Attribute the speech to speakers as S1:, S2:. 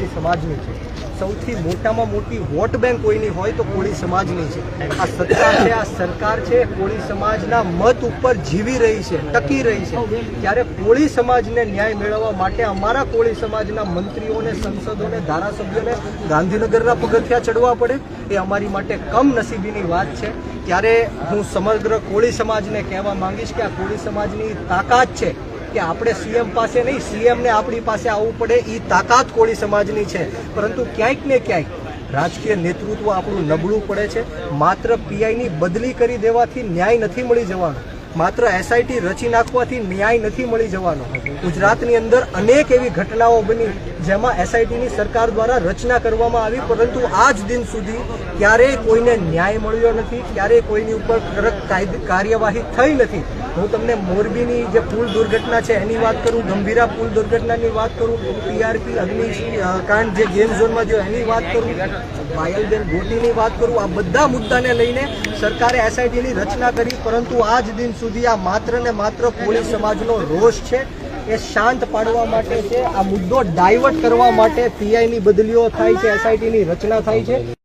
S1: કોળી સમાજની છે। સૌથી મોટામાં મોટી વોટ બેંક કોઈની હોય તો કોળી સમાજની છે। આ સત્તા છે, આ સરકાર છે, કોળી સમાજના મત ઉપર જીવી રહી છે, ટકી રહી છે। ત્યારે કોળી સમાજને ન્યાય મેળવવા માટે અમારા કોળી સમાજના મંત્રીઓને, સંસદોને, ધારાસભ્યોને ગાંધીનગરના પગથિયા ચડવા પડે એ અમારી માટે કમનસીબીની વાત છે। ત્યારે હું સમગ્ર કોળી સમાજને કહેવા માંગીશ કે આ કોળી સમાજની તાકાત છે કે આપણે સીએમ પાસે નહીં, સીએમને આપણી પાસે આવવું પડે, એ તાકાત કોળી સમાજની છે। પરંતુ ક્યાંક ને ક્યાંક રાજકીય નેતૃત્વ આપણું નબળું પડે છે। માત્ર પીઆઈની બદલી કરી દેવાથી ન્યાય નથી મળી જવાનો, માત્ર એસઆઈટી રચી નાખવાથી ન્યાય નથી મળી જવાનો। ગુજરાતની અંદર અનેક એવી ઘટનાઓ બની જેમાં એસઆઈટીની સરકાર દ્વારા રચના કરવામાં આવી, પરંતુ આજ દિન સુધી ક્યારેય કોઈને ન્યાય મળ્યો નથી, ક્યારેય કોઈની ઉપર કડક કાર્યવાહી થઈ નથી। હું તમને મોરબીની જે પુલ દુર્ઘટના છે એની વાત કરું, ગંભીરા પુલ દુર્ઘટનાની વાત કરું, ટીઆરપી અગ્નિકાંડ જે ગેમ ઝોનમાં જો એની વાત કરું, પાયલબેન ગોટીની વાત કરું, આ બધા મુદ્દાને લઈને સરકારે એસઆઈટીની રચના કરી, પરંતુ આજ દિન સુધી આ માત્ર ને માત્ર કોળી સમાજનો રોષ છે એ શાંત પાડવા માટે છે। આ મુદ્દો ડાયવર્ટ કરવા માટે પીઆઈની બદલીઓ થાય છે, એસઆઈટીની રચના થાય છે।